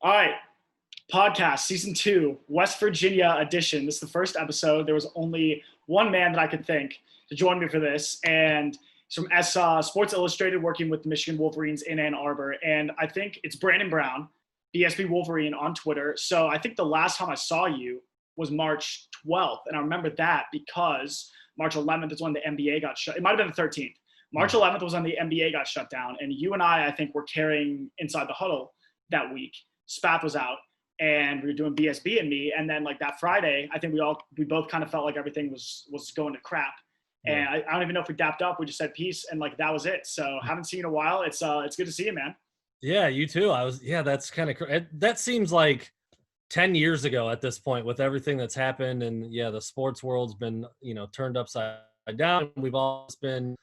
All right, podcast season 2, West Virginia edition. This is the first episode. There was only one man that I could think to join me for this, and he's from Sports Illustrated, working with the Michigan Wolverines in Ann Arbor. And I think it's Brandon Brown, BSB Wolverine on Twitter. So I think the last time I saw you was March 12th, and I remember that because March 11th is when the NBA got shut. It might have been the 13th. March 11th was when the NBA got shut down, and you and I think, were carrying Inside the Huddle that week. Spath was out, and we were doing BSB and me. And then like that Friday, I think we both kind of felt like everything was going to crap. Yeah. And I don't even know if we dapped up. We just said peace, and like that was it. So haven't seen you in a while. It's good to see you, man. Yeah, you too. That's kind of that seems like 10 years ago at this point with everything that's happened. And yeah, the sports world's been, turned upside down. We've all been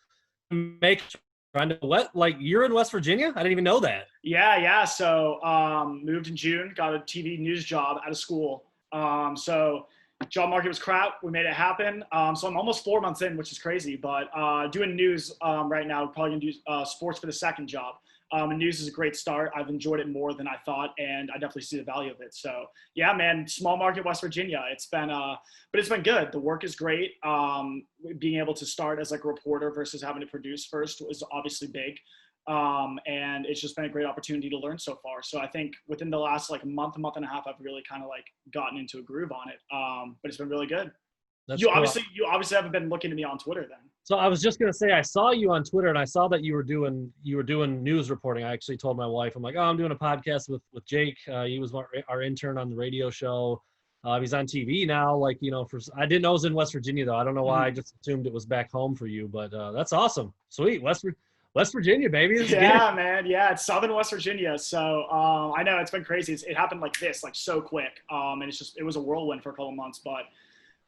trying to like you're in West Virginia? I didn't even know that. Yeah. So moved in June, got a TV news job out of school. So job market was crap. We made it happen. So I'm almost 4 months in, which is crazy, but doing news right now. Probably gonna do sports for the second job. And news is a great start. I've enjoyed it more than I thought, and I definitely see the value of it. So yeah, man, small market West Virginia. It's been, but it's been good. The work is great. Being able to start as like a reporter versus having to produce first was obviously big. And it's just been a great opportunity to learn so far. So I think within the last like month and a half, I've really kind of like gotten into a groove on it. But it's been really good. You obviously haven't been looking at me on Twitter then. So I was just gonna say, I saw you on Twitter, and I saw that you were doing news reporting. I actually told my wife, I'm like, oh, I'm doing a podcast with Jake. He was our intern on the radio show. He's on TV now. Like, I didn't know it was in West Virginia though. I don't know why. I just assumed it was back home for you, but that's awesome. Sweet, West Virginia, baby. Yeah, man. Yeah, it's Southern West Virginia. So I know it's been crazy. It happened like this, like so quick. And it was a whirlwind for a couple of months, but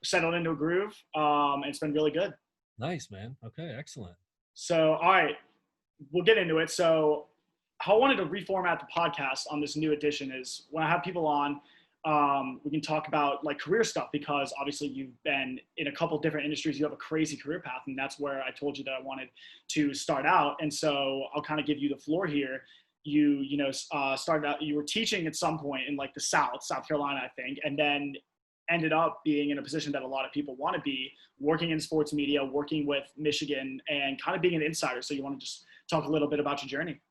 settled into a groove. And it's been really good. Nice, man. Okay, excellent. So, all right, we'll get into it. So how I wanted to reformat the podcast on this new edition is when I have people on, we can talk about like career stuff, because obviously you've been in a couple different industries. You have a crazy career path, and that's where I told you that I wanted to start out. And so I'll kind of give you the floor here. You started out, you were teaching at some point in like the South Carolina, I think, and then ended up being in a position that a lot of people want to be, working in sports media, working with Michigan, and kind of being an insider. So you want to just talk a little bit about your journey?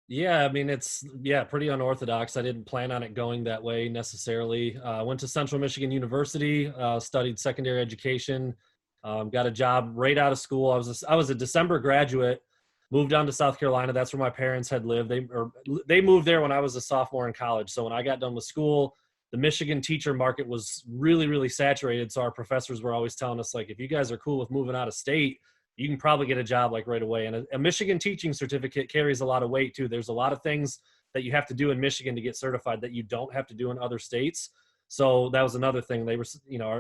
Yeah, I mean, it's pretty unorthodox. I didn't plan on it going that way necessarily. I went to Central Michigan University, studied secondary education, got a job right out of school. I was a December graduate, moved down to South Carolina. That's where my parents had lived. They moved there when I was a sophomore in college. So when I got done with school, the Michigan teacher market was really, really saturated. So our professors were always telling us, like, if you guys are cool with moving out of state, you can probably get a job like right away. And a Michigan teaching certificate carries a lot of weight too. There's a lot of things that you have to do in Michigan to get certified that you don't have to do in other states. So that was another thing. They were,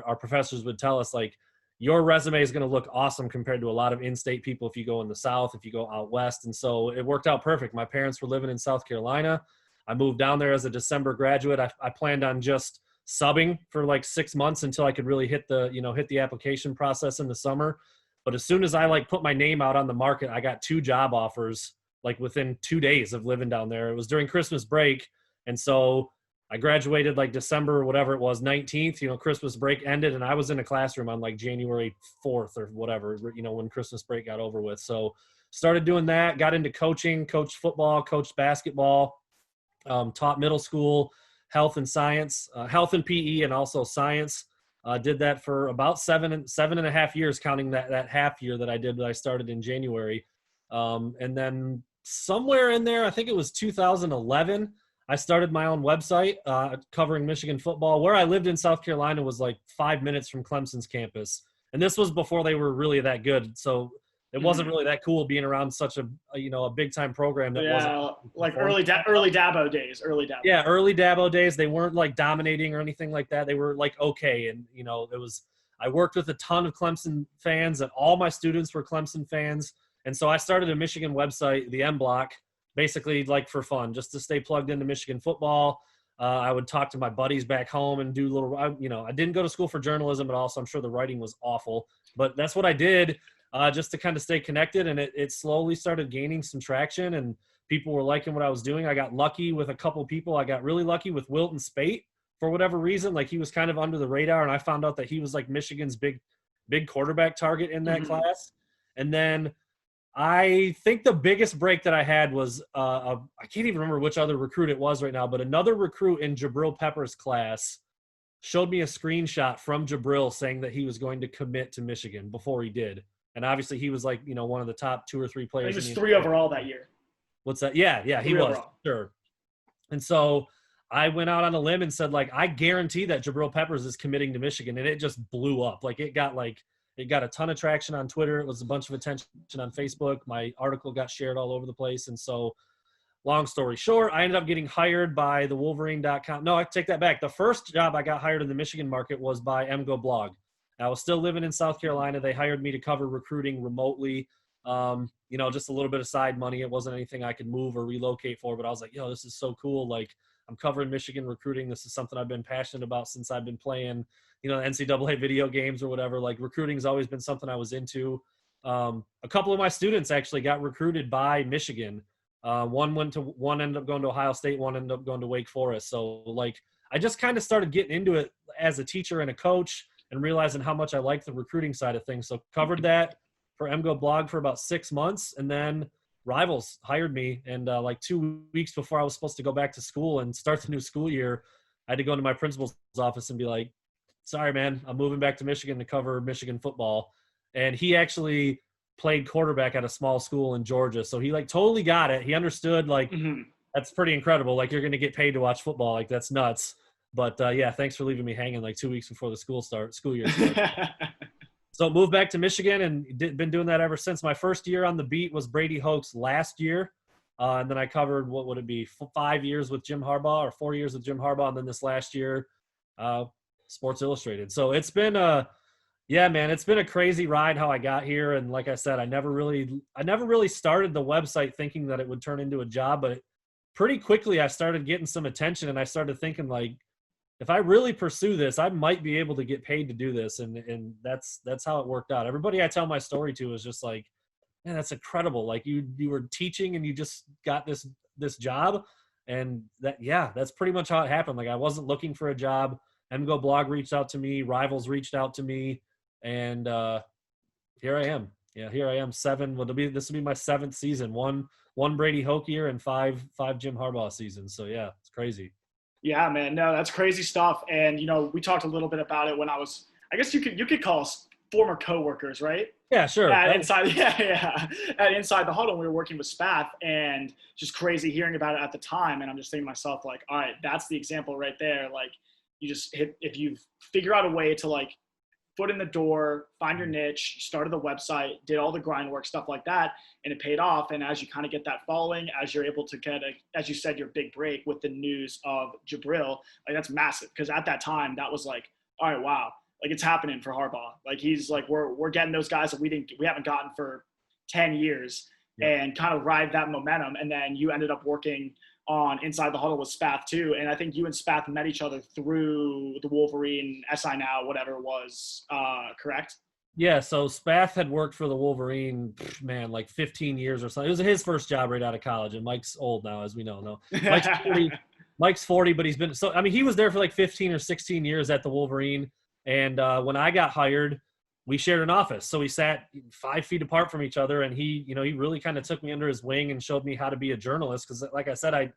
our professors would tell us, like, your resume is going to look awesome compared to a lot of in-state people if you go in the South, if you go out West. And so it worked out perfect. My parents were living in South Carolina. I moved down there as a December graduate. I planned on just subbing for like 6 months until I could really hit the application process in the summer. But as soon as I put my name out on the market, I got 2 job offers like within 2 days of living down there. It was during Christmas break. And so I graduated like December, whatever it was, 19th, Christmas break ended, and I was in a classroom on like January 4th or whatever, when Christmas break got over with. So started doing that, got into coaching, coached football, coached basketball. Taught middle school health and science, health and PE, and also science. Did that for about seven and a half years, counting that half year that I started in January. And then somewhere in there, I think it was 2011, I started my own website covering Michigan football. Where I lived in South Carolina was like 5 minutes from Clemson's campus. And this was before they were really that good. So it wasn't really that cool being around such a big time program that wasn't like early Dabo days. Yeah, early Dabo days. They weren't like dominating or anything like that. They were like okay, and I worked with a ton of Clemson fans, and all my students were Clemson fans, and so I started a Michigan website, the M Block, basically like for fun, just to stay plugged into Michigan football. I would talk to my buddies back home and do little. I didn't go to school for journalism, but also I'm sure the writing was awful, but that's what I did. Just to kind of stay connected, and it slowly started gaining some traction, and People were liking what I was doing. I got lucky with a couple people. I got really lucky with Wilton Spate for whatever reason. Like, he was kind of under the radar, and I found out that he was like Michigan's big quarterback target in that class. And then I think the biggest break that I had was I can't even remember which other recruit it was right now, but another recruit in Jabril Pepper's class showed me a screenshot from Jabril saying that he was going to commit to Michigan before he did. And obviously he was like, one of the top 2 or 3 players. He was 3 overall that year. What's that? Yeah, he was. Overall. Sure. And so I went out on a limb and said, like, I guarantee that Jabril Peppers is committing to Michigan. And it just blew up. Like, it got a ton of traction on Twitter. It was a bunch of attention on Facebook. My article got shared all over the place. And so, long story short, I ended up getting hired by the Wolverine.com. No, I take that back. The first job I got hired in the Michigan market was by MGO Blog. I was still living in South Carolina. They hired me to cover recruiting remotely. Just a little bit of side money. It wasn't anything I could move or relocate for, but I was like, this is so cool. Like, I'm covering Michigan recruiting. This is something I've been passionate about since I've been playing, NCAA video games or whatever. Like, recruiting has always been something I was into. A couple of my students actually got recruited by Michigan. One ended up going to Ohio State, one ended up going to Wake Forest. So, like, I just kind of started getting into it as a teacher and a coach and realizing how much I like the recruiting side of things. So covered that for MGO Blog for about 6 months, and then Rivals hired me. And like 2 weeks before I was supposed to go back to school and start the new school year, I had to go into my principal's office and be like, sorry, man, I'm moving back to Michigan to cover Michigan football. And he actually played quarterback at a small school in Georgia. So he like totally got it. He understood, like, that's pretty incredible. Like, you're going to get paid to watch football. Like, that's nuts. But yeah, thanks for leaving me hanging like 2 weeks before the school year starts. So moved back to Michigan and been doing that ever since. My first year on the beat was Brady Hoke's last year. And then I covered, what would it be, 5 years with Jim Harbaugh or 4 years with Jim Harbaugh. And then this last year, Sports Illustrated. So it's been it's been a crazy ride how I got here. And like I said, I never really started the website thinking that it would turn into a job, but pretty quickly I started getting some attention, and I started thinking, like, if I really pursue this, I might be able to get paid to do this. And that's how it worked out. Everybody I tell my story to is just like, man, that's incredible. Like, you were teaching and you just got this job. And that's pretty much how it happened. Like, I wasn't looking for a job. MGO Blog reached out to me. Rivals reached out to me. And here I am. Yeah, here I am. This will be my 7th season. One Brady Hoke year and five Jim Harbaugh seasons. So yeah, it's crazy. Yeah, man. No, that's crazy stuff. And we talked a little bit about it when I guess you could call us former coworkers, right? Yeah, sure. At Inside the Huddle, we were working with Spath, and just crazy hearing about it at the time. And I'm just thinking to myself, like, all right, that's the example right there. Like, you just if you figure out a way to, like, foot in the door, find your niche, started the website, did all the grind work, stuff like that, and it paid off. And as you kind of get that following, as you're able to get, as you said, your big break with the news of Jabril, like, that's massive. Because at that time, that was like, all right, wow, like, it's happening for Harbaugh. Like, he's like, we're getting those guys that we haven't gotten for 10 years, and kind of ride that momentum. And then you ended up working on Inside the Huddle with Spath too. And I think you and Spath met each other through the Wolverine, SI Now, whatever it was, correct? Yeah, so Spath had worked for the Wolverine, man, like 15 years or something. It was his first job right out of college, and Mike's old now, as we know. No, Mike's 40, but he was there for like 15 or 16 years at the Wolverine. And when I got hired, we shared an office. So we sat 5 feet apart from each other, and he really kind of took me under his wing and showed me how to be a journalist. Because like I said,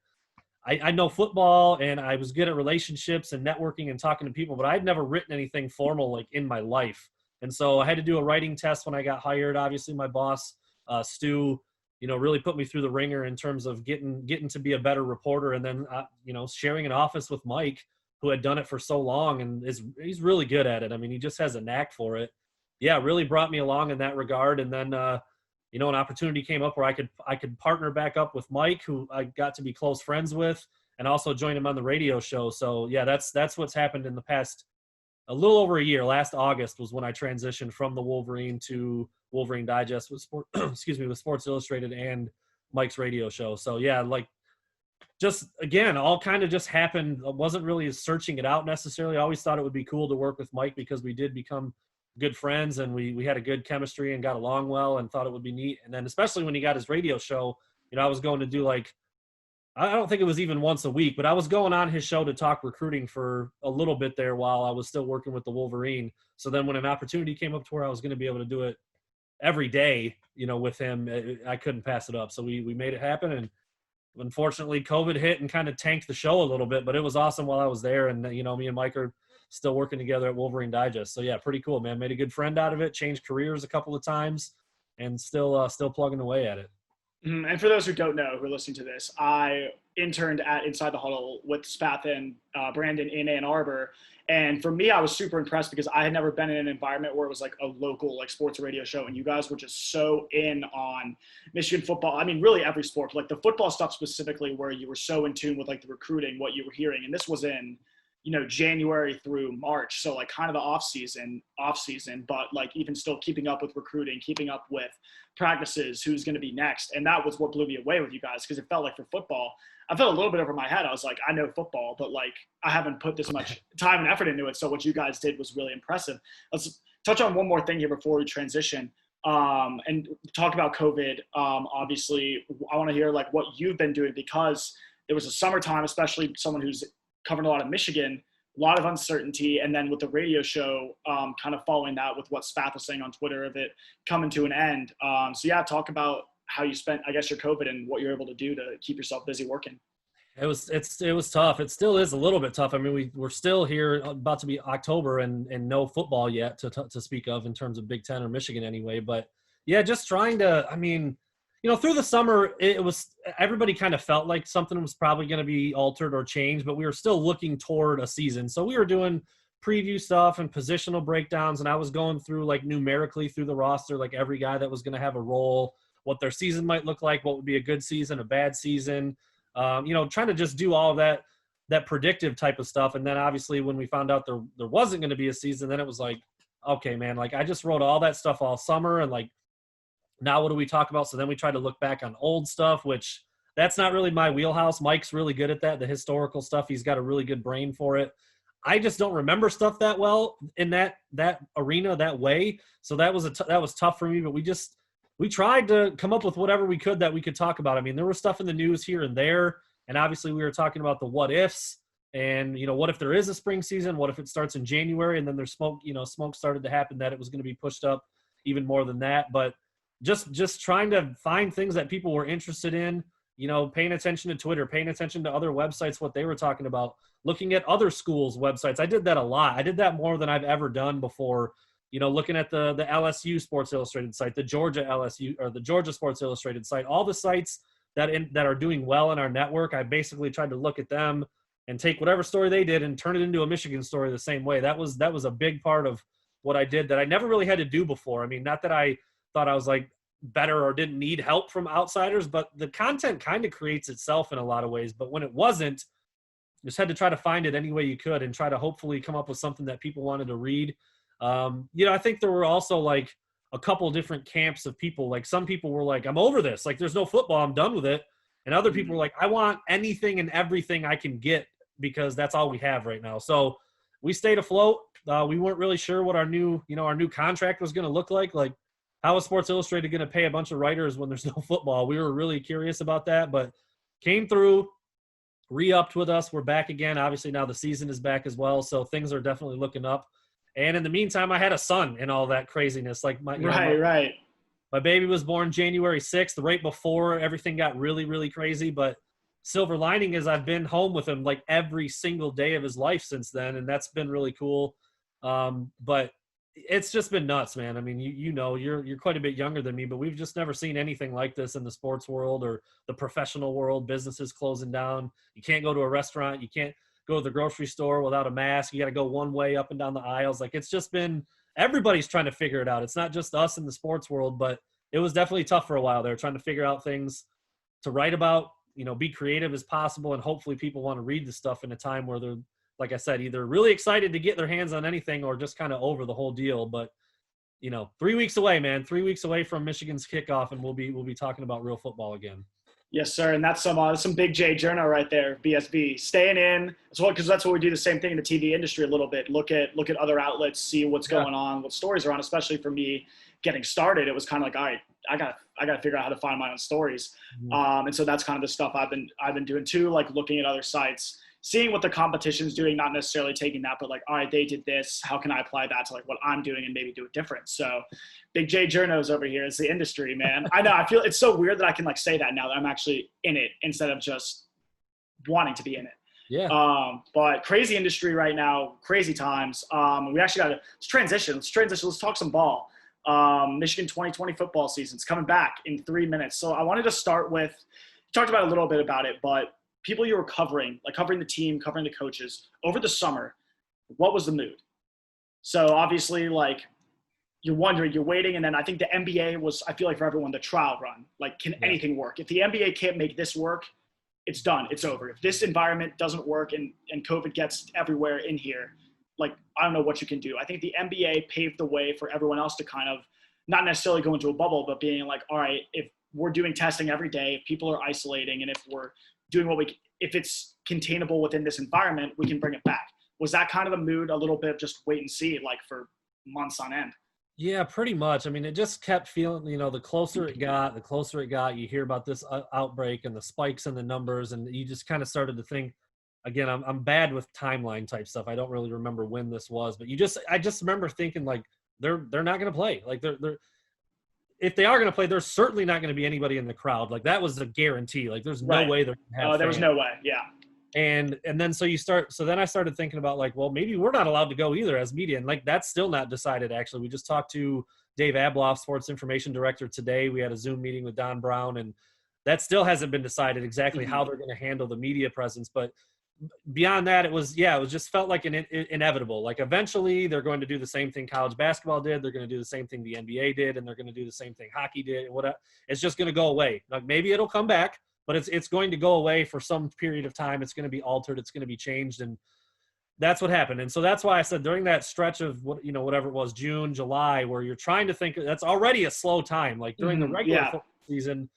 I know football, and I was good at relationships and networking and talking to people, but I'd never written anything formal like in my life. And so I had to do a writing test when I got hired. Obviously my boss, Stu, really put me through the ringer in terms of getting to be a better reporter. And then, sharing an office with Mike, who had done it for so long and he's really good at it. I mean, he just has a knack for it. Yeah, really brought me along in that regard. And then, an opportunity came up where I could partner back up with Mike, who I got to be close friends with, and also join him on the radio show. So yeah, that's what's happened in the past a little over a year. Last August was when I transitioned from the Wolverine to Wolverine Digest with with Sports Illustrated and Mike's radio show. So yeah, like, just again, all kind of just happened. I wasn't really searching it out necessarily. I always thought it would be cool to work with Mike because we did become good friends, and we had a good chemistry and got along well, and thought it would be neat. And then especially when he got his radio show, I was going to do like, I don't think it was even once a week, but I was going on his show to talk recruiting for a little bit there while I was still working with the Wolverine. So then when an opportunity came up to where I was going to be able to do it every day, with him, I couldn't pass it up. So we made it happen. And unfortunately, COVID hit and kind of tanked the show a little bit, but it was awesome while I was there. And, me and Mike are still working together at Wolverine Digest. So, yeah, pretty cool, man. Made a good friend out of it, changed careers a couple of times, and still plugging away at it. And for those who don't know, who are listening to this, I interned at Inside the Huddle with Spath and Brandon in Ann Arbor. And for me, I was super impressed because I had never been in an environment where it was like a local like sports radio show. And you guys were just so in on Michigan football. I mean, really every sport, like the football stuff specifically, where you were so in tune with like the recruiting, what you were hearing. And this was in, January through March. So like kind of the off season, but like even still keeping up with recruiting, keeping up with practices, who's going to be next. And that was what blew me away with you guys. Cause it felt like for football, I felt a little bit over my head. I was like, I know football, but like, I haven't put this much time and effort into it. So what you guys did was really impressive. Let's touch on one more thing here before we transition and talk about COVID. Obviously I want to hear like what you've been doing, because there was a summertime, especially someone who's covering a lot of Michigan, a lot of uncertainty. And then with the radio show, kind of following that with what Spath was saying on Twitter of it coming to an end. So yeah, talk about how you spent, I guess, your COVID and what you're able to do to keep yourself busy working. It was tough. It still is a little bit tough. I mean, we're still here about to be October and no football yet to speak of in terms of Big Ten or Michigan anyway. But yeah, just trying to, I mean, through the summer, it was, everybody kind of felt like something was probably going to be altered or changed, but we were still looking toward a season. So we were doing preview stuff and positional breakdowns, and I was going through like numerically through the roster, like every guy that was going to have a role, what their season might look like, what would be a good season, a bad season, trying to just do all of that predictive type of stuff. And then obviously when we found out there wasn't going to be a season, then it was like, okay, man, like I just wrote all that stuff all summer, and like, now what do we talk about? So then we tried to look back on old stuff, which that's not really my wheelhouse. Mike's really good at that, the historical stuff. He's got a really good brain for it. I just don't remember stuff that well in that arena that way. So that was tough for me, but we tried to come up with whatever we could that we could talk about. I mean, there was stuff in the news here and there, and obviously we were talking about the what ifs and, what if there is a spring season? What if it starts in January? And then there's smoke started to happen that it was going to be pushed up even more than that. But just trying to find things that people were interested in, paying attention to Twitter, paying attention to other websites, what they were talking about, looking at other schools' websites. I did that a lot. I did that more than I've ever done before, looking at the LSU Sports Illustrated site, the Georgia LSU or the Georgia Sports Illustrated site, all the sites that are doing well in our network. I basically tried to look at them and take whatever story they did and turn it into a Michigan story the same way. That was a big part of what I did that I never really had to do before. I mean, not that I thought I was like better or didn't need help from outsiders, but the content kind of creates itself in a lot of ways. But when it wasn't, just had to try to find it any way you could and try to hopefully come up with something that people wanted to read. I think there were also like a couple different camps of people. Like some people were like, I'm over this. Like there's no football. I'm done with it. And other people were like, I want anything and everything I can get because that's all we have right now. So we stayed afloat. We weren't really sure what our new contract was going to look like. Like, how is Sports Illustrated going to pay a bunch of writers when there's no football? We were really curious about that, but came through, re-upped with us. We're back again. Obviously now the season is back as well, so things are definitely looking up. And in the meantime, I had a son and all that craziness. Like my baby was born January 6th, right before everything got really, really crazy. But silver lining is I've been home with him like every single day of his life since then, and that's been really cool. But it's just been nuts, man. I mean, you're quite a bit younger than me, but we've just never seen anything like this in the sports world or the professional world. Businesses closing down. You can't go to a restaurant. You can't go to the grocery store without a mask. You got to go one way up and down the aisles. Like it's just been, everybody's trying to figure it out. It's not just us in the sports world, but it was definitely tough for a while there, trying to figure out things to write about, be creative as possible. And hopefully people want to read the stuff in a time where they're, like I said, either really excited to get their hands on anything or just kind of over the whole deal. But, 3 weeks away, man, 3 weeks away from Michigan's kickoff, and we'll be talking about real football again. Yes, sir. And that's some big J journo right there, BSB. Staying in as well, because that's what we do the same thing in the TV industry a little bit. Look at other outlets, see what's going on, what stories are on, especially for me getting started. It was kind of like, all right, I gotta figure out how to find my own stories. And so that's kind of the stuff I've been doing too, like looking at other sites, seeing what the competition's doing, not necessarily taking that, but like, all right, they did this. How can I apply that to like what I'm doing and maybe do it different? So Big J Journos over here is the industry, man. I know. I feel it's so weird that I can like say that now that I'm actually in it instead of just wanting to be in it. Yeah. But crazy industry right now, crazy times. We actually got to transition. Let's talk some ball. Michigan 2020 football season's coming back in 3 minutes. So I wanted to start with, you talked about a little bit about it, but people you were covering, like covering the team, covering the coaches over the summer, what was the mood? So obviously, like, you're wondering, you're waiting, and then I think the NBA was, I feel like for everyone, the trial run. Like, can anything work? If the NBA can't make this work, it's done. It's over. If this environment doesn't work and COVID gets everywhere in here, like, I don't know what you can do. I think the NBA paved the way for everyone else to kind of not necessarily go into a bubble, but being like, all right, if we're doing testing every day, if people are isolating, and if we're doing if it's containable within this environment, we can bring it back. Was that kind of the mood, a little bit of just wait and see, like for months on end? Yeah, pretty much. I mean, it just kept feeling, the closer it got, you hear about this outbreak and the spikes in the numbers, and you just kind of started to think, again, I'm bad with timeline type stuff. I don't really remember when this was, but I just remember thinking like they're not going to play. Like they're if they are going to play, there's certainly not going to be anybody in the crowd. Like that was a guarantee. Like there's no way they're going to have there was no way. Yeah. And then so then I started thinking about like, well, maybe we're not allowed to go either as media. And like, that's still not decided. Actually, we just talked to Dave Abloff, sports information director, today. We had a Zoom meeting with Don Brown, and that still hasn't been decided exactly how they're going to handle the media presence. But beyond that, it just felt like an inevitable. Like eventually they're going to do the same thing college basketball did. They're going to do the same thing the NBA did, and they're going to do the same thing hockey did. It's just going to go away. Like maybe it'll come back, but it's going to go away for some period of time. It's going to be altered. It's going to be changed. And that's what happened. And so that's why I said during that stretch of whatever it was, June, July, where you're trying to think, that's already a slow time. Like during the regular football season,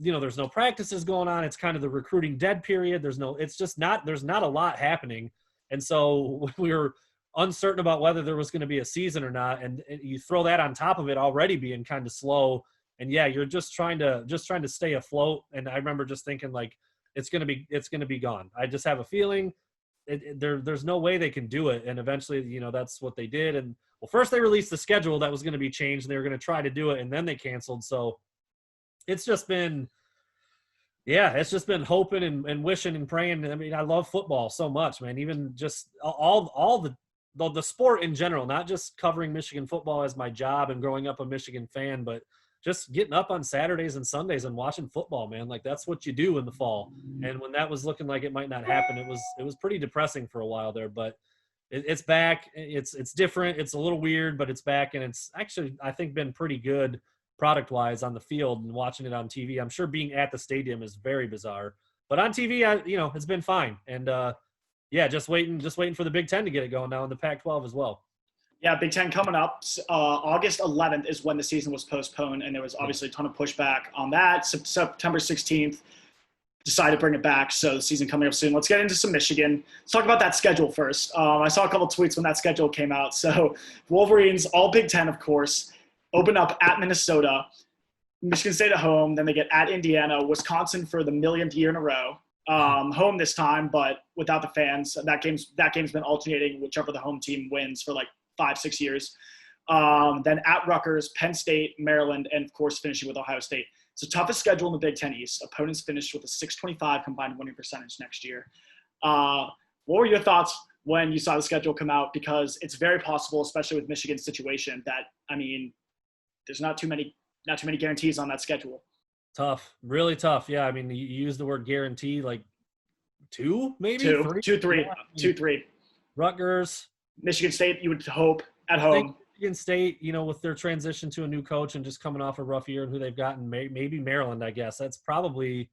there's no practices going on. It's kind of the recruiting dead period. there's not a lot happening. And so we were uncertain about whether there was going to be a season or not. And you throw that on top of it already being kind of slow. And you're just trying to stay afloat. And I remember just thinking like, it's going to be gone. I just have a feeling there's no way they can do it. And eventually, that's what they did. And well, first they released the schedule that was going to be changed, and they were going to try to do it, and then they canceled. So it's just been hoping and wishing and praying. I mean, I love football so much, man. Even just all the sport in general, not just covering Michigan football as my job and growing up a Michigan fan, but just getting up on Saturdays and Sundays and watching football, man. Like that's what you do in the fall. And when that was looking like it might not happen, it was pretty depressing for a while there, but it's back. It's different. It's a little weird, but it's back. And it's actually, I think, been pretty good product wise on the field, and watching it on TV. I'm sure being at the stadium is very bizarre, but on TV, it's been fine. And just waiting for the Big Ten to get it going now, in the Pac-12 as well. Yeah, Big Ten coming up. August 11th is when the season was postponed, and there was obviously a ton of pushback on that. September 16th, decided to bring it back, so the season coming up soon. Let's get into some Michigan. Let's talk about that schedule first. I saw a couple tweets when that schedule came out. So Wolverines, all Big Ten, of course, open up at Minnesota, Michigan State at home, then they get at Indiana, Wisconsin for the millionth year in a row. Home this time, but without the fans. That game's been alternating whichever the home team wins for like 5-6 years. Then at Rutgers, Penn State, Maryland, and of course finishing with Ohio State. It's the toughest schedule in the Big Ten East. Opponents finished with a 625 combined winning percentage next year. What were your thoughts when you saw the schedule come out? Because it's very possible, especially with Michigan's situation, that, I mean, there's not too many guarantees on that schedule. Tough, really tough. Yeah, I mean, you use the word guarantee like two, maybe three. Rutgers, Michigan State, you would hope at home. Michigan State, with their transition to a new coach and just coming off a rough year and who they've gotten, maybe Maryland, I guess. That's probably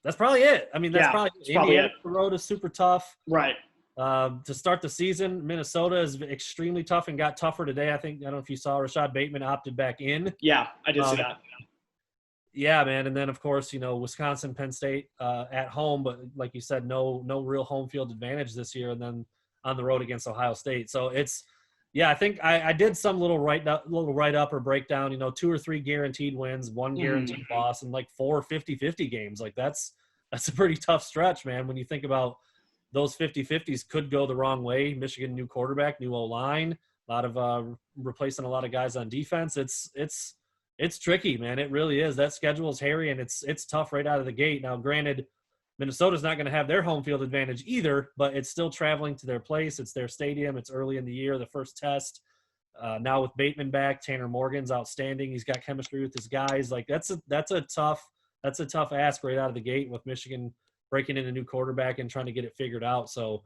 it. I mean, probably Indiana. The road is super tough. Right. To start the season, Minnesota is extremely tough and got tougher today. I don't know if you saw Rashad Bateman opted back in. Yeah, I did see that. Yeah, man. And then, of course, Wisconsin, Penn State at home, but like you said, no real home field advantage this year. And then on the road against Ohio State. So it's Yeah, I think I did some little write up or breakdown, 2 or 3 guaranteed wins, one guaranteed loss, and like 4 50-50 games. Like that's a pretty tough stretch, man. When you think about those 50-50s could go the wrong way. Michigan, new quarterback, new O-line, a lot of replacing a lot of guys on defense. It's tricky, man. It really is. That schedule is hairy, and it's tough right out of the gate. Now, granted, Minnesota's not going to have their home field advantage either, but it's still traveling to their place. It's their stadium. It's early in the year, the first test. Now with Bateman back, Tanner Morgan's outstanding. He's got chemistry with his guys. Like that's a tough ask right out of the gate with Michigan breaking in a new quarterback and trying to get it figured out. So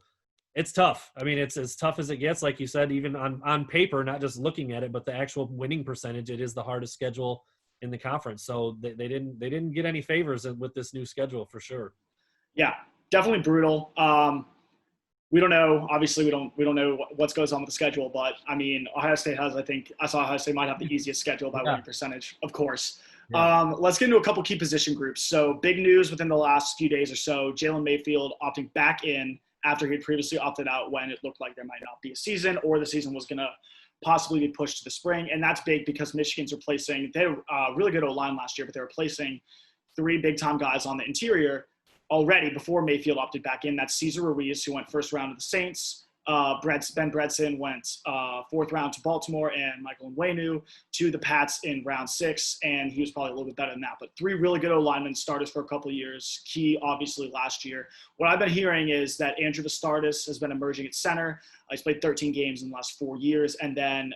it's tough. I mean, it's as tough as it gets. Like you said, even on paper, not just looking at it, but the actual winning percentage, it is the hardest schedule in the conference. So they didn't get any favors with this new schedule for sure. Yeah, definitely brutal. We don't know. Obviously, we don't know what goes on with the schedule. But I mean, Ohio State has. I saw Ohio State might have the easiest schedule by winning percentage, of course. Yeah. Let's get into a couple key position groups. So big news within the last few days or so: Jalen Mayfield opting back in after he had previously opted out when it looked like there might not be a season, or the season was going to possibly be pushed to the spring. And that's big because Michigan's replacing. They had a really good O-line last year, but they're replacing 3 big-time guys on the interior already before Mayfield opted back in. That's Cesar Ruiz, who went first round to the Saints. Ben Bredesen went 4th round to Baltimore, and Michael Onwenu to the Pats in round 6, and he was probably a little bit better than that. But 3 really good O-linemen, starters for a couple of years. Key, obviously, last year. What I've been hearing is that Andrew Vastardis has been emerging at center. He's played 13 games in the last 4 years, and then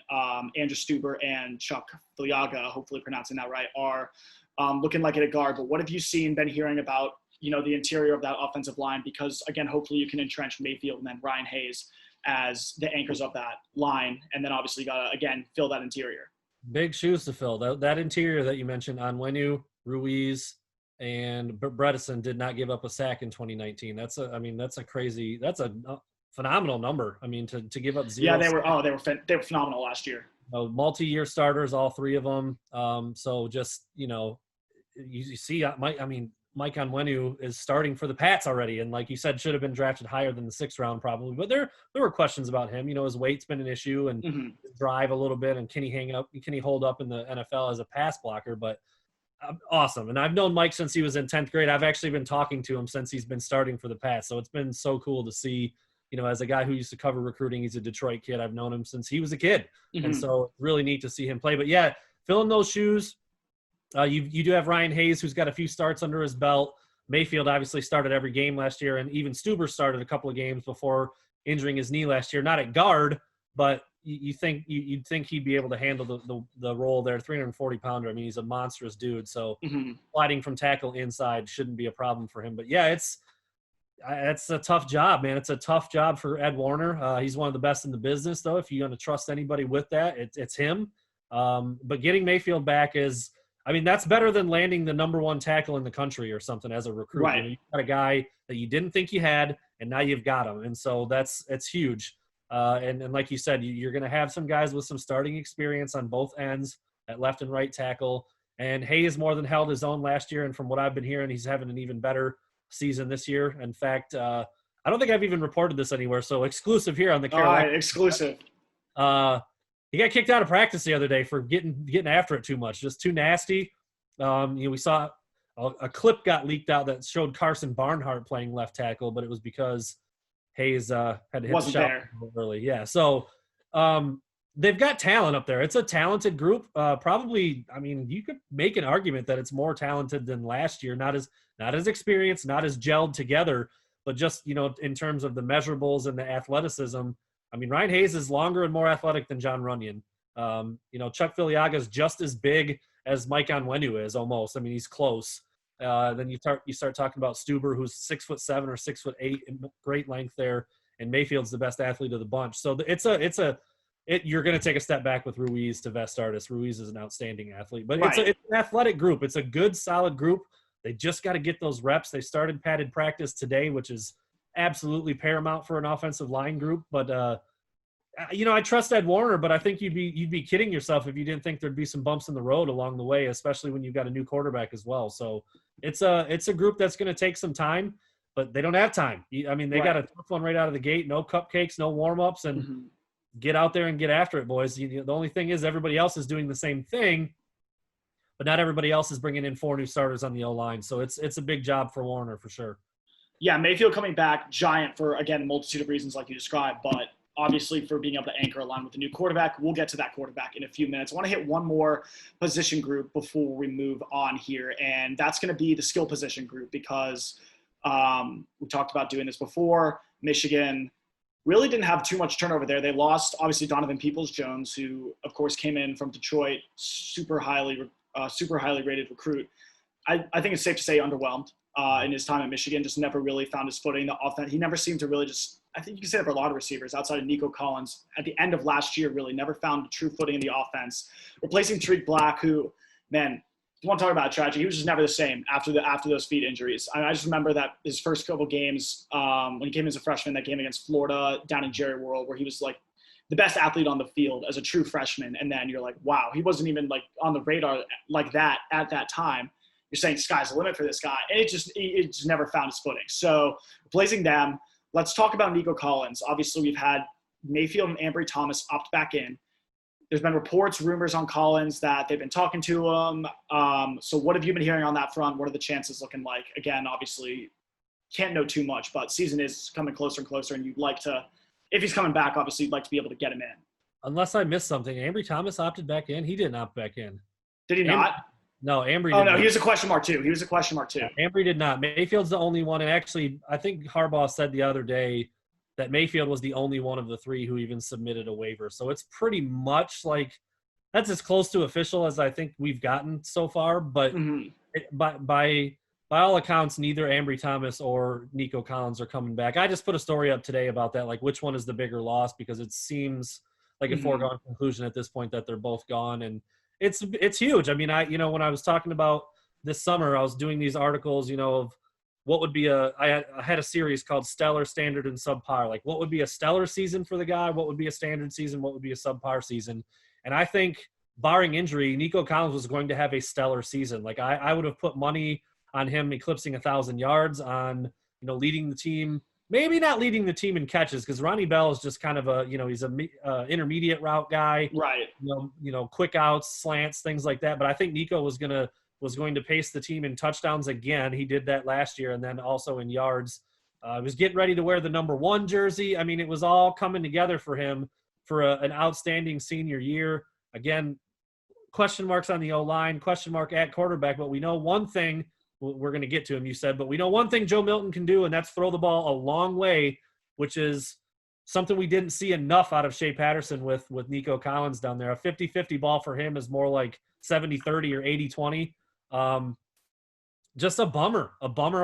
Andrew Stuber and Chuck Filiaga, hopefully pronouncing that right, are looking like at a guard. But what have you been hearing about the interior of that offensive line? Because, again, hopefully you can entrench Mayfield and then Ryan Hayes as the anchors of that line. And then obviously you got to, again, fill that interior. Big shoes to fill. That interior that you mentioned, Onwenu, Ruiz, and Bredesen did not give up a sack in 2019. That's a phenomenal number. I mean, to give up 0. Yeah, they were phenomenal last year. Multi-year starters, all 3 of them. So just, you see, Mike Onwenu is starting for the Pats already, and like you said, should have been drafted higher than the 6th round probably. But there were questions about him. His weight's been an issue, and his drive a little bit, and can he hold up in the NFL as a pass blocker? But awesome. And I've known Mike since he was in 10th grade. I've actually been talking to him since he's been starting for the Pats. So it's been so cool to see. As a guy who used to cover recruiting, he's a Detroit kid. I've known him since he was a kid, and so really neat to see him play. But yeah, filling those shoes. You do have Ryan Hayes, who's got a few starts under his belt. Mayfield obviously started every game last year, and even Stuber started a couple of games before injuring his knee last year. Not at guard, but you'd think he'd be able to handle the role there. 340-pounder. I mean, he's a monstrous dude. So sliding from tackle inside shouldn't be a problem for him. But yeah, it's a tough job, man. It's a tough job for Ed Warner. He's one of the best in the business, though. If you're going to trust anybody with that, it's him. But getting Mayfield back is. I mean, that's better than landing the number 1 tackle in the country or something as a recruit. Right. You got a guy that you didn't think you had, and now you've got him. And so it's huge. And like you said, you're going to have some guys with some starting experience on both ends at left and right tackle. And Hayes more than held his own last year. And from what I've been hearing, he's having an even better season this year. In fact, I don't think I've even reported this anywhere. So exclusive here on the Karalexis. All right, exclusive. He got kicked out of practice the other day for getting after it too much, just too nasty. We saw a clip got leaked out that showed Carson Barnhart playing left tackle, but it was because Hayes had to hit the shot early. Yeah, so they've got talent up there. It's a talented group. Probably, I mean, you could make an argument that it's more talented than last year. Not as experienced, not as gelled together, but just in terms of the measurables and the athleticism. I mean, Ryan Hayes is longer and more athletic than John Runyon. Chuck Filiaga is just as big as Mike Onwenu is almost. I mean, he's close. Then you start talking about Stuber, who's 6'7" or 6'8", in great length there, and Mayfield's the best athlete of the bunch. So you're going to take a step back with Ruiz to Vastardis. Ruiz is an outstanding athlete, but right. It's an athletic group. It's a good, solid group. They just got to get those reps. They started padded practice today, which is absolutely paramount for an offensive line group. But I trust Ed Warner, but I think you'd be kidding yourself if you didn't think there'd be some bumps in the road along the way, especially when you've got a new quarterback as well. So it's a group that's going to take some time, but they don't have time. I mean, they got a tough one right out of the gate. No cupcakes, no warm-ups, and get out there and get after it, boys. The only thing is everybody else is doing the same thing, but not everybody else is bringing in 4 new starters on the O-line. So it's a big job for Warner for sure. Yeah, Mayfield coming back, giant for, again, a multitude of reasons like you described, but obviously for being able to anchor a line with a new quarterback. We'll get to that quarterback in a few minutes. I want to hit one more position group before we move on here, and that's going to be the skill position group because we talked about doing this before. Michigan really didn't have too much turnover there. They lost, obviously, Donovan Peoples-Jones, who, of course, came in from Detroit, super highly rated recruit. I think it's safe to say underwhelmed in his time at Michigan, just never really found his footing. The offense, he never seemed to really just, I think you can say that for a lot of receivers outside of Nico Collins at the end of last year, really never found a true footing in the offense. Replacing Tariq Black, who, man, you want to talk about a tragedy. He was just never the same after those feet injuries. I just remember that his first couple games when he came in as a freshman, that game against Florida down in Jerry World, where he was like the best athlete on the field as a true freshman. And then you're like, wow, he wasn't even like on the radar like that at that time. You're saying sky's the limit for this guy. And it just never found his footing. So replacing them, let's talk about Nico Collins. Obviously, we've had Mayfield and Ambry Thomas opt back in. There's been reports, rumors on Collins that they've been talking to him. So what have you been hearing on that front? What are the chances looking like? Again, obviously, can't know too much, but season is coming closer and closer, and you'd like to, if he's coming back, obviously, you'd like to be able to get him in. Unless I missed something. Ambry Thomas opted back in? He didn't opt back in. Did he not? No, Ambry Oh, did no, not. he was a question mark, too. Ambry did not. Mayfield's the only one. And actually, I think Harbaugh said the other day that Mayfield was the only one of the 3 who even submitted a waiver. So it's pretty much like that's as close to official as I think we've gotten so far. But by all accounts, neither Ambry Thomas or Nico Collins are coming back. I just put a story up today about that, like which one is the bigger loss, because it seems like a foregone conclusion at this point that they're both gone. And it's huge. I mean, when I was talking about this summer, I was doing these articles, of what would be I had a series called Stellar, Standard, and Subpar. Like, what would be a stellar season for the guy? What would be a standard season? What would be a subpar season? And I think, barring injury, Nico Collins was going to have a stellar season. Like, I would have put money on him eclipsing 1,000 yards, on, leading the team. Maybe not leading the team in catches, because Ronnie Bell is just kind of he's a intermediate route guy. Right. Quick outs, slants, things like that. But I think Nico was going to pace the team in touchdowns again. He did that last year, and then also in yards. He was getting ready to wear the number 1 jersey. I mean, it was all coming together for him for an outstanding senior year. Again, question marks on the O-line, question mark at quarterback. But we know one thing. We're going to get to him, you said, but we know one thing Joe Milton can do, and that's throw the ball a long way, which is something we didn't see enough out of Shea Patterson with Nico Collins down there. A 50-50 ball for him is more like 70-30 or 80-20. Just a bummer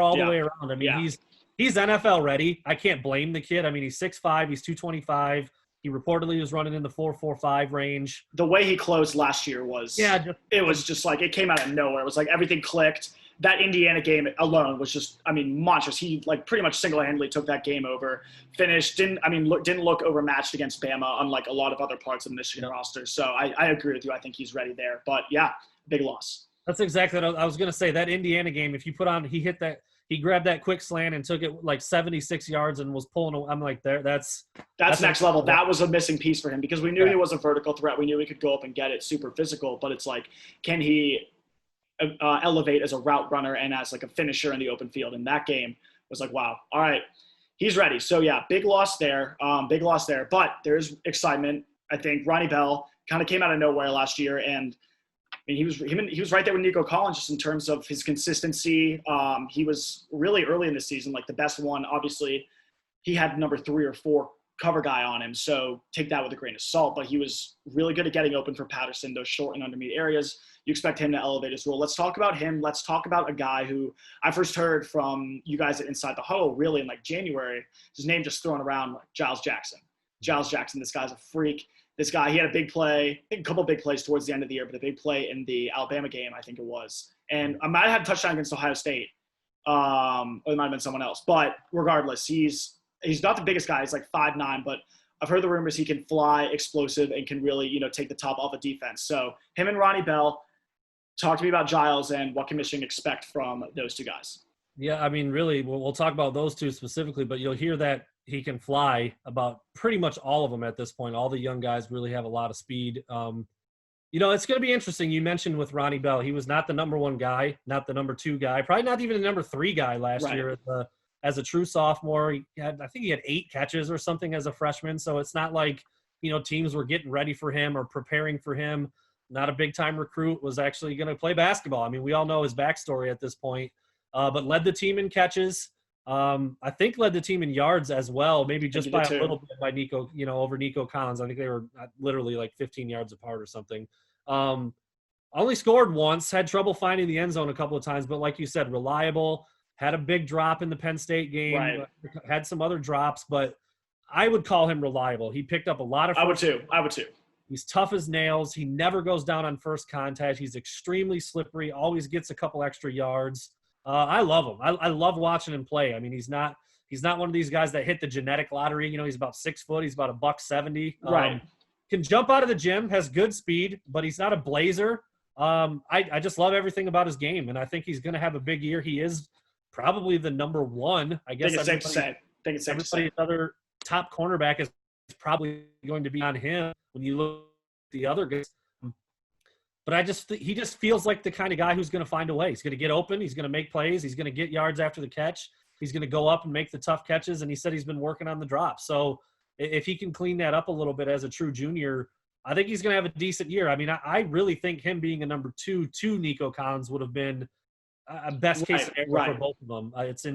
all the way around. I mean, he's NFL ready. I can't blame the kid. I mean, he's 6'5", he's 225. He reportedly was running in the 4.45 range. The way he closed last year was it was just like it came out of nowhere. It was like everything clicked. That Indiana game alone was just, monstrous. He like pretty much single-handedly took that game over. Finished, didn't look overmatched against Bama, unlike a lot of other parts of the Michigan roster. So I agree with you. I think he's ready there. But yeah, big loss. That's exactly what I was going to say. That Indiana game, if you put on, he grabbed that quick slant and took it like 76 yards and was pulling. I'm like, that's next level. That was a missing piece for him because we knew he was a vertical threat. We knew he could go up and get it, super physical. But it's like, can he elevate as a route runner and as like a finisher in the open field? And that game was like, wow, all right, he's ready. So yeah, big loss there. But there's excitement. I think Ronnie Bell kind of came out of nowhere last year, and he was right there with Nico Collins just in terms of his consistency. He was really early in the season, like the best one. Obviously, he had number 3 or 4 cover guy on him, so take that with a grain of salt. But he was really good at getting open for Patterson, those short and intermediate areas. You expect him to elevate his role. Let's talk about him. Let's talk about a guy who I first heard from you guys at Inside the Huddle really in like January. His name just thrown around, like Giles Jackson. This guy's a freak. This guy, he had a big play, I think a couple big plays towards the end of the year, but a big play in the Alabama game, I think it was. And I might have had a touchdown against Ohio State. Or it might have been someone else. But regardless, he's not the biggest guy. He's like 5'9", but I've heard the rumors he can fly, explosive, and can really, take the top off of defense. So him and Ronnie Bell, talk to me about Giles and what can Michigan expect from those 2 guys. Yeah, I mean, really, we'll talk about those 2 specifically, but you'll hear that he can fly. About pretty much all of them at this point. All the young guys really have a lot of speed. It's going to be interesting. You mentioned with Ronnie Bell, he was not the number one guy, not the number two guy, probably not even the number three guy last Right. year as a true sophomore. I think he had 8 catches or something as a freshman. So it's not like, teams were getting ready for him or preparing for him. Not a big time recruit, was actually going to play basketball. I mean, we all know his backstory at this point, but led the team in catches. I think led the team in yards as well, maybe just by a little bit by Nico, over Nico Collins. I think they were literally like 15 yards apart or something. Only scored once, had trouble finding the end zone a couple of times, but like you said, reliable, had a big drop in the Penn State game, Right. Had some other drops, but I would call him reliable. He picked up a lot of I would too. He's tough as nails. He never goes down on first contact. He's extremely slippery, always gets a couple extra yards. I love him. I love watching him play. I mean, he's not one of these guys that hit the genetic lottery. He's about 6 foot. He's about $170. Right. Can jump out of the gym, has good speed, but he's not a blazer. I just love everything about his game, and I think he's going to have a big year. He is probably the number one. I guess it's safe to say. Everybody's other top cornerback is probably going to be on him when you look at the other guys. But he just feels like the kind of guy who's going to find a way. He's going to get open. He's going to make plays. He's going to get yards after the catch. He's going to go up and make the tough catches. And he said he's been working on the drop. So if he can clean that up a little bit as a true junior, I think he's going to have a decent year. I mean, I really think him being a number 2 to Nico Collins would have been a best case scenario for both of them.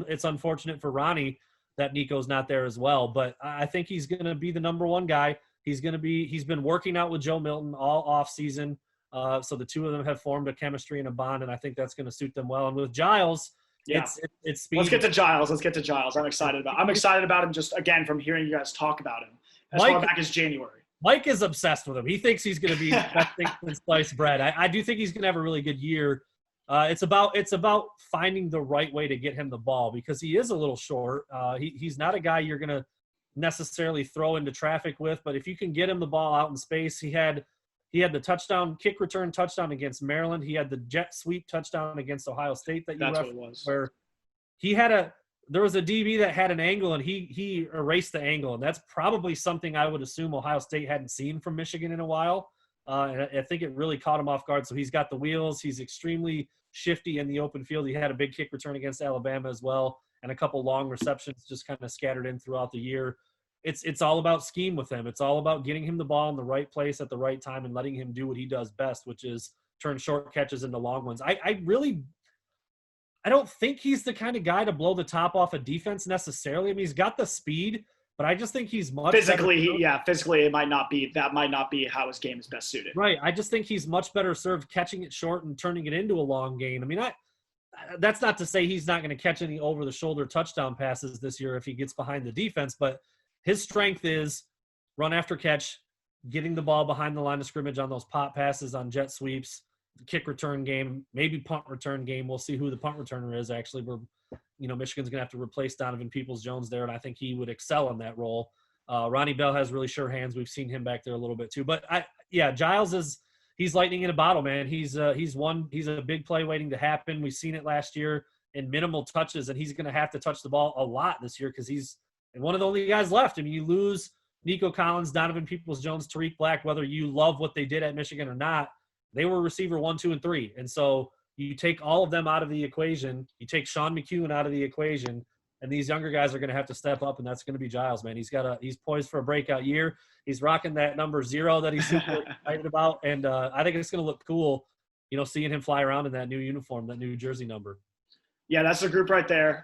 It's unfortunate for Ronnie that Nico's not there as well, but I think he's going to be the number 1 guy. He's been working out with Joe Milton all off season. So the two of them have formed a chemistry and a bond, and I think that's going to suit them well. And with Giles, it's speed. Let's get to Giles. I'm excited about him just, again, from hearing you guys talk about him as far back as January. Mike is obsessed with him. He thinks he's going to be the best thing since sliced bread. I do think he's going to have a really good year. It's about finding the right way to get him the ball because he is a little short. He's not a guy you're going to necessarily throw into traffic with, but if you can get him the ball out in space, he had the kick return touchdown against Maryland. He had the jet sweep touchdown against Ohio State that's what it was. Where there was a DB that had an angle and he erased the angle. And that's probably something I would assume Ohio State hadn't seen from Michigan in a while. And I think it really caught him off guard. So he's got the wheels. He's extremely shifty in the open field. He had a big kick return against Alabama as well, and a couple long receptions just kind of scattered in throughout the year. It's all about scheme with him. It's all about getting him the ball in the right place at the right time and letting him do what he does best, which is turn short catches into long ones. I don't think he's the kind of guy to blow the top off a defense necessarily. I mean, he's got the speed, but I just think he's much physically it might not be how his game is best suited. Right. I just think he's much better served catching it short and turning it into a long gain. I mean, that's not to say he's not going to catch any over the shoulder touchdown passes this year if he gets behind the defense, but his strength is run after catch, getting the ball behind the line of scrimmage on those pop passes, on jet sweeps, kick return game, maybe punt return game. We'll see who the punt returner is. Actually, Michigan's going to have to replace Donovan Peoples-Jones there, and I think he would excel in that role. Ronnie Bell has really sure hands. We've seen him back there a little bit too. But Giles he's lightning in a bottle, man. He's a big play waiting to happen. We've seen it last year in minimal touches, and he's going to have to touch the ball a lot this year because he's one of the only guys left. I mean, you lose Nico Collins, Donovan Peoples-Jones, Tariq Black, whether you love what they did at Michigan or not, they were receiver 1, 2, and 3. And so you take all of them out of the equation. You take Sean McEwen out of the equation, and these younger guys are going to have to step up, and that's going to be Giles, man. He's poised for a breakout year. He's rocking that number 0 that he's super excited about, and I think it's going to look cool, seeing him fly around in that new uniform, that new jersey number. Yeah, that's the group right there.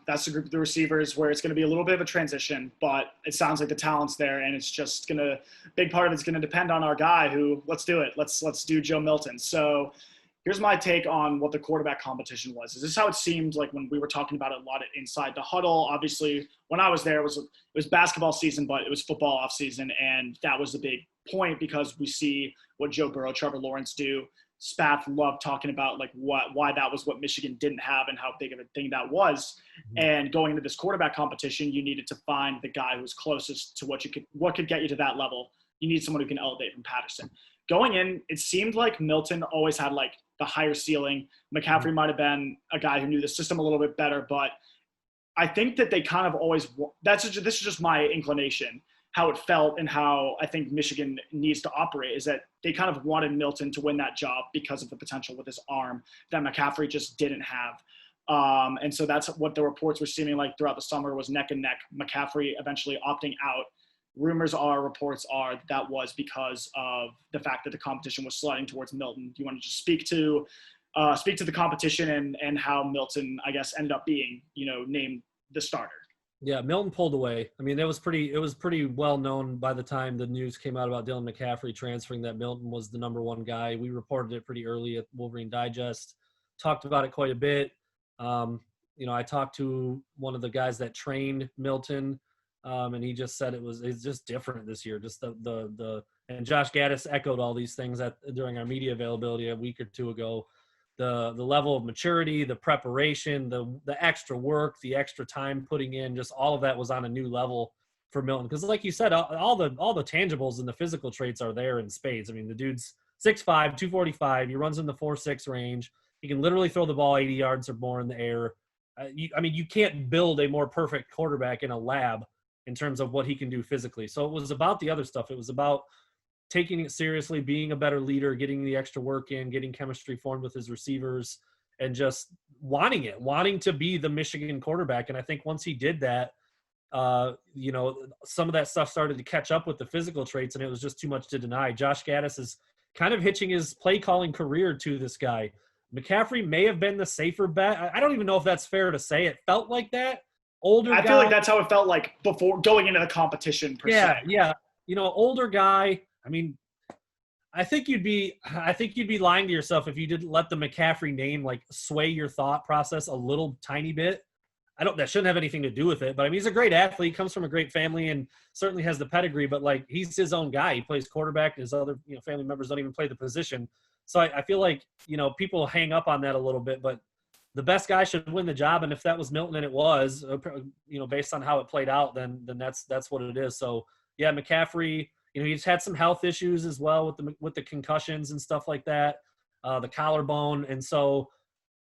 That's the group of the receivers where it's going to be a little bit of a transition, but it sounds like the talent's there, and it's just big part of it's going to depend on our guy who, let's do it. Let's do Joe Milton. So here's my take on what the quarterback competition was. Is this how it seemed like when we were talking about it a lot inside the huddle? Obviously, when I was there, it was basketball season, but it was football off season, and that was the big point because we see what Joe Burrow, Trevor Lawrence do. Spath loved talking about why that was what Michigan didn't have and how big of a thing that was. Mm-hmm. And going into this quarterback competition, you needed to find the guy who was closest to what could get you to that level. You need someone who can elevate from Patterson. Going in, it seemed like Milton always had the higher ceiling. McCaffrey might have been a guy who knew the system a little bit better, but I think that they kind of always, this is just my inclination, how it felt and how I think Michigan needs to operate, is that they kind of wanted Milton to win that job because of the potential with his arm that McCaffrey just didn't have. And so that's what the reports were seeming like throughout the summer, was neck and neck, McCaffrey eventually opting out. Reports are that was because of the fact that the competition was sliding towards Milton. Do you want to just speak to the competition and how Milton, I guess, ended up being, named the starter? Yeah, Milton pulled away. I mean, it was pretty well known by the time the news came out about Dylan McCaffrey transferring that Milton was the number one guy. We reported it pretty early at Wolverine Digest, talked about it quite a bit. I talked to one of the guys that trained Milton, and he just said it's just different this year. Just and Josh Gaddis echoed all these things during our media availability a week or two ago. The level of maturity, the preparation, the extra work, the extra time putting in, just all of that was on a new level for Milton. Because like you said, all the tangibles and the physical traits are there in spades. I mean, the dude's 6'5", 245. He runs in the 4.6 range. He can literally throw the ball 80 yards or more in the air. You can't build a more perfect quarterback in a lab in terms of what he can do physically. So it was about the other stuff. It was about taking it seriously, being a better leader, getting the extra work in, getting chemistry formed with his receivers, and just wanting to be the Michigan quarterback. And I think once he did that, some of that stuff started to catch up with the physical traits, and it was just too much to deny. Josh Gaddis is kind of hitching his play calling career to this guy. McCaffrey may have been the safer bet. I don't even know if that's fair to say. It felt like that. I feel like that's how it felt like before going into the competition per se. Yeah. Older guy. I mean, I think you'd be lying to yourself if you didn't let the McCaffrey name like sway your thought process a little tiny bit. That shouldn't have anything to do with it, but I mean, he's a great athlete, comes from a great family, and certainly has the pedigree, but like, he's his own guy. He plays quarterback. His other, family members don't even play the position. So I feel like, people hang up on that a little bit, but the best guy should win the job. And if that was Milton, and it was, based on how it played out, then that's what it is. So yeah, McCaffrey, he's had some health issues as well with the concussions and stuff like that, the collarbone. And so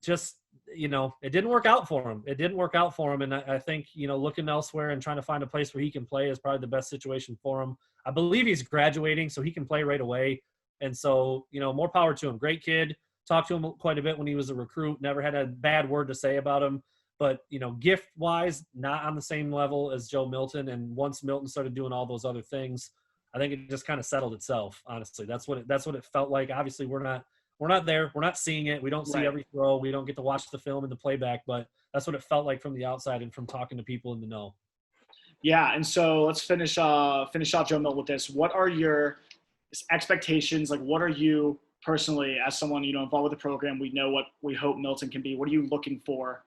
just, it didn't work out for him. And I think, looking elsewhere and trying to find a place where he can play is probably the best situation for him. I believe he's graduating, so he can play right away. And so, more power to him. Great kid. Talked to him quite a bit when he was a recruit. Never had a bad word to say about him. But, gift-wise, not on the same level as Joe Milton. And once Milton started doing all those other things, I think it just kind of settled itself, honestly. That's what it felt like. Obviously, we're not there. We're not seeing it. We don't see every throw. We don't get to watch the film and the playback. But that's what it felt like from the outside and from talking to people in the know. Yeah, and so let's finish off Joe Milton with this. What are your expectations? Like, what are you personally, as someone, involved with the program, we know what we hope Milton can be. What are you hoping for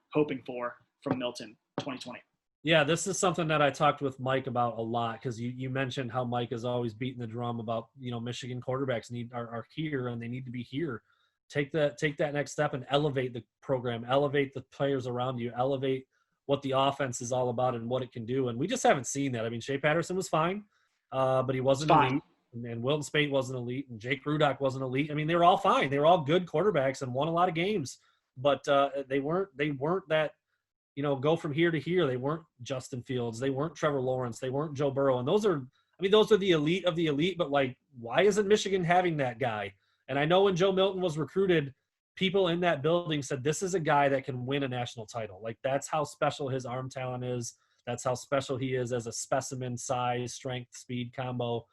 from Milton 2020? Yeah, this is something that I talked with Mike about a lot, because you mentioned how Mike is always beating the drum about, Michigan quarterbacks are here and they need to be here. Take that next step and elevate the program, elevate the players around you, elevate what the offense is all about and what it can do. And we just haven't seen that. I mean, Shea Patterson was fine, but he wasn't elite. And Wilton Spate wasn't elite, and Jake Rudock wasn't elite. I mean, they were all fine. They were all good quarterbacks and won a lot of games, but they weren't that, go from here to here. They weren't Justin Fields. They weren't Trevor Lawrence. They weren't Joe Burrow. And those are the elite of the elite, but like, why isn't Michigan having that guy? And I know when Joe Milton was recruited, people in that building said, this is a guy that can win a national title. Like, that's how special his arm talent is. That's how special he is as a specimen, size, strength, speed combo.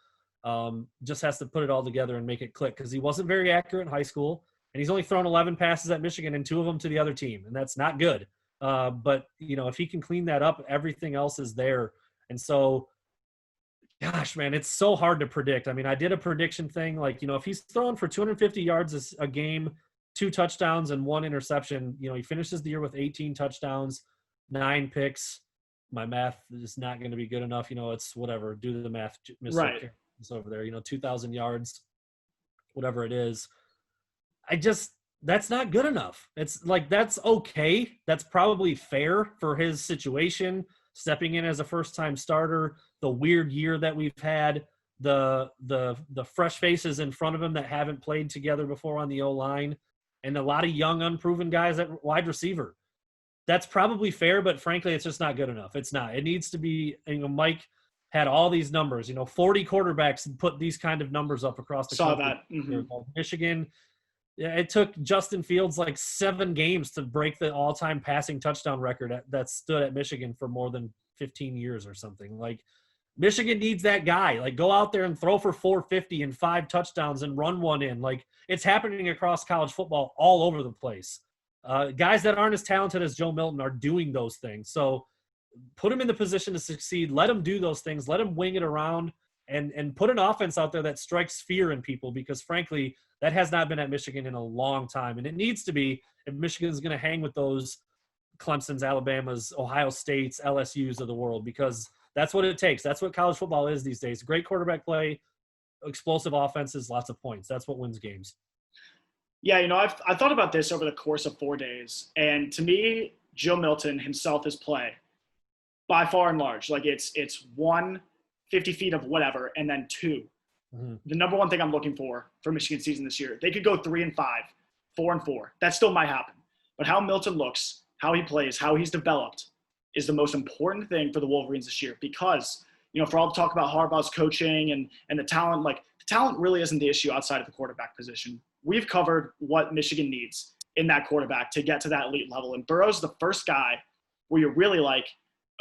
Just has to put it all together and make it click, because he wasn't very accurate in high school, and he's only thrown 11 passes at Michigan and 2 of them to the other team, and that's not good. But if he can clean that up, everything else is there. And so, gosh, man, it's so hard to predict. I mean, I did a prediction thing, like, if he's throwing for 250 yards a game, 2 touchdowns and 1 interception, he finishes the year with 18 touchdowns, 9 picks. My math is not going to be good enough. It's whatever. Do the math. Right. Over there, 2,000 yards, whatever it is. That's not good enough. It's like, that's okay. That's probably fair for his situation, stepping in as a first-time starter, the weird year that we've had, the fresh faces in front of him that haven't played together before on the O-line, and a lot of young, unproven guys at wide receiver. that's probably fair, but frankly, it's just not good enough. It's not. It needs to be, Mike had all these numbers, 40 quarterbacks and put these kind of numbers up across the Saw country. that. Mm-hmm. Michigan, yeah, it took Justin Fields like 7 games to break the all-time passing touchdown record that stood at Michigan for more than 15 years or something. Like, Michigan needs that guy. Like, go out there and throw for 450 and 5 touchdowns and run one in. Like, it's happening across college football all over the place. Guys that aren't as talented as Joe Milton are doing those things. So put him in the position to succeed. Let him do those things. Let him wing it around and put an offense out there that strikes fear in people, because frankly, that has not been at Michigan in a long time. And it needs to be if Michigan's going to hang with those Clemson's, Alabama's, Ohio State's, LSU's of the world, because that's what it takes. That's what college football is these days. Great quarterback play, explosive offenses, lots of points. That's what wins games. Yeah, I thought about this over the course of 4 days. And to me, Joe Milton himself, his play, by far and large, like it's 1, 50 feet of whatever, and then 2. Mm-hmm. The number one thing I'm looking for Michigan season this year, they could go 3-5, 4-4. That still might happen. But how Milton looks, how he plays, how he's developed is the most important thing for the Wolverines this year. Because, for all the talk about Harbaugh's coaching and the talent, like the talent really isn't the issue outside of the quarterback position. We've covered what Michigan needs in that quarterback to get to that elite level. And Burrow's the first guy where you're really like,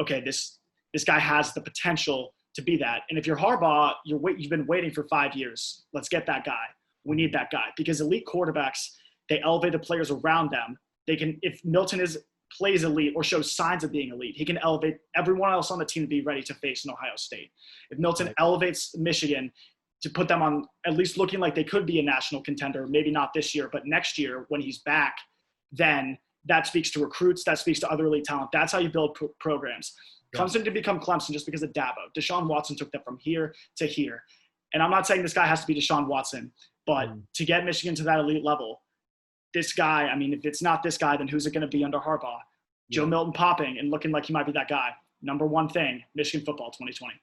okay, this guy has the potential to be that. And if you're Harbaugh, you've been waiting for 5 years. Let's get that guy. We need that guy, because elite quarterbacks, they elevate the players around them. They can, if Milton plays elite or shows signs of being elite, he can elevate everyone else on the team to be ready to face an Ohio State. If Milton elevates Michigan to put them on at least looking like they could be a national contender, maybe not this year, but next year when he's back, then that speaks to recruits, that speaks to other elite talent. That's how you build programs. Yeah. Clemson didn't become Clemson just because of Dabo. Deshaun Watson took them from here to here. And I'm not saying this guy has to be Deshaun Watson, but to get Michigan to that elite level, this guy, I mean, if it's not this guy, then who's it going to be under Harbaugh? Yeah. Joe Milton popping and looking like he might be that guy. Number one thing, Michigan football 2020.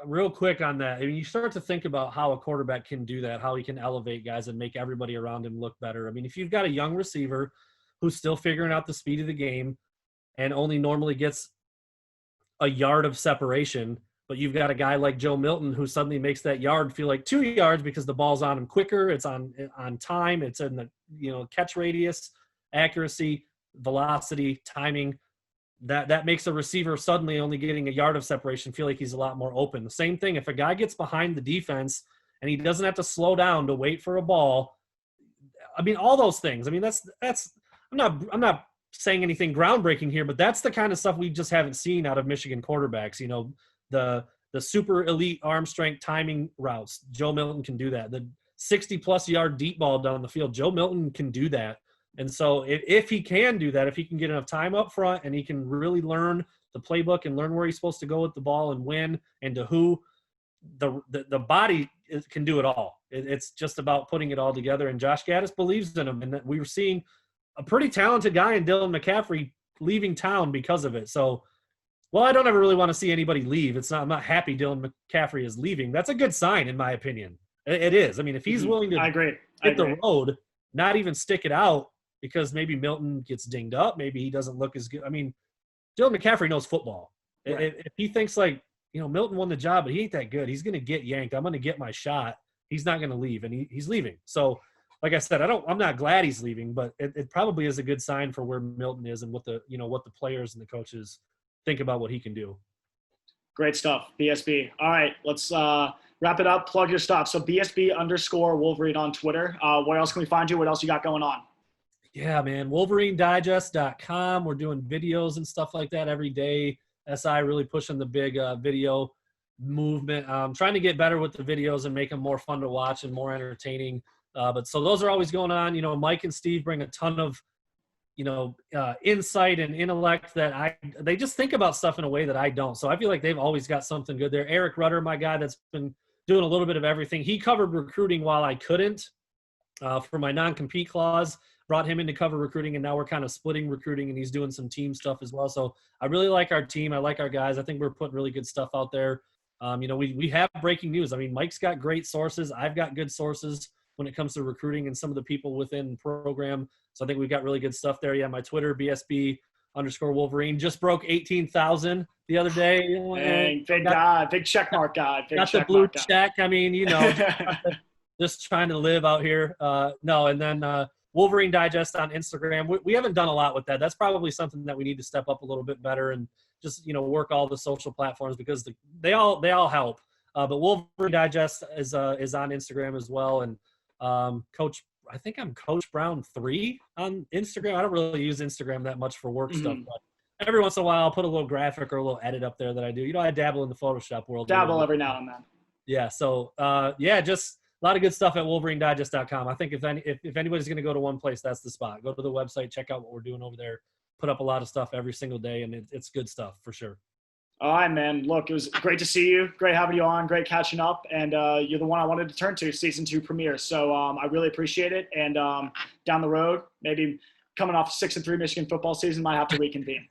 Real quick on that, I mean, you start to think about how a quarterback can do that, how he can elevate guys and make everybody around him look better. I mean, if you've got a young receiver who's still figuring out the speed of the game and only normally gets a yard of separation, but you've got a guy like Joe Milton who suddenly makes that yard feel like 2 yards because the ball's on him quicker, it's on time, it's in the catch radius, accuracy, velocity, timing. That makes a receiver suddenly only getting a yard of separation feel like he's a lot more open. The same thing, if a guy gets behind the defense and he doesn't have to slow down to wait for a ball, I mean, all those things. I mean, that's I'm not saying anything groundbreaking here, but that's the kind of stuff we just haven't seen out of Michigan quarterbacks. The super elite arm strength timing routes. Joe Milton can do that. The 60-plus yard deep ball down the field, Joe Milton can do that. And so if he can do that, if he can get enough time up front and he can really learn the playbook and learn where he's supposed to go with the ball and when and to who, the body can do it all. It's just about putting it all together. And Josh Gaddis believes in him. And we were seeing a pretty talented guy in Dylan McCaffrey leaving town because of it. So, well, I don't ever really want to see anybody leave. I'm not happy Dylan McCaffrey is leaving. That's a good sign, in my opinion. It is. I mean, if he's willing to hit the road, not even stick it out, because maybe Milton gets dinged up. Maybe he doesn't look as good. I mean, Dylan McCaffrey knows football. Right. If he thinks like, Milton won the job, but he ain't that good, he's going to get yanked. I'm going to get my shot. He's not going to leave, and he's leaving. So, like I said, I'm not glad he's leaving, but it probably is a good sign for where Milton is and what the players and the coaches think about what he can do. Great stuff, BSB. All right, let's wrap it up. Plug your stuff. So BSB_Wolverine on Twitter. Where else can we find you? What else you got going on? Yeah, man. WolverineDigest.com. We're doing videos and stuff like that every day. SI really pushing the big video movement. Trying to get better with the videos and make them more fun to watch and more entertaining. But so those are always going on. Mike and Steve bring a ton of, insight and intellect that they just think about stuff in a way that I don't. So I feel like they've always got something good there. Eric Rudder, my guy that's been doing a little bit of everything. He covered recruiting while I couldn't for my non-compete clause. Brought him in to cover recruiting, and now we're kind of splitting recruiting, and he's doing some team stuff as well. So I really like our team. I like our guys. I think we're putting really good stuff out there. We have breaking news. I mean, Mike's got great sources. I've got good sources when it comes to recruiting and some of the people within the program. So I think we've got really good stuff there. Yeah, my Twitter, BSB _Wolverine. Just broke 18,000 the other day. Dang, big guy, big check mark guy. Big got the blue check. I mean, just trying to live out here. No, and then Wolverine Digest on Instagram. We haven't done a lot with that. That's probably something that we need to step up a little bit better and just work all the social platforms because they all help. But Wolverine Digest is on Instagram as well, and I think I'm Coach Brown 3 on Instagram. I don't really use Instagram that much for work stuff, but every once in a while I'll put a little graphic or a little edit up there that I do. I dabble in the Photoshop world. Dabble every now and then. Yeah. So just a lot of good stuff at WolverineDigest.com. I think if anybody's going to go to one place, that's the spot. Go to the website, check out what we're doing over there. Put up a lot of stuff every single day, and it's good stuff for sure. All right, man. Look, it was great to see you. Great having you on. Great catching up. And you're the one I wanted to turn to, season 2 premiere. So I really appreciate it. And down the road, maybe coming off 6-3 Michigan football season, might have to reconvene.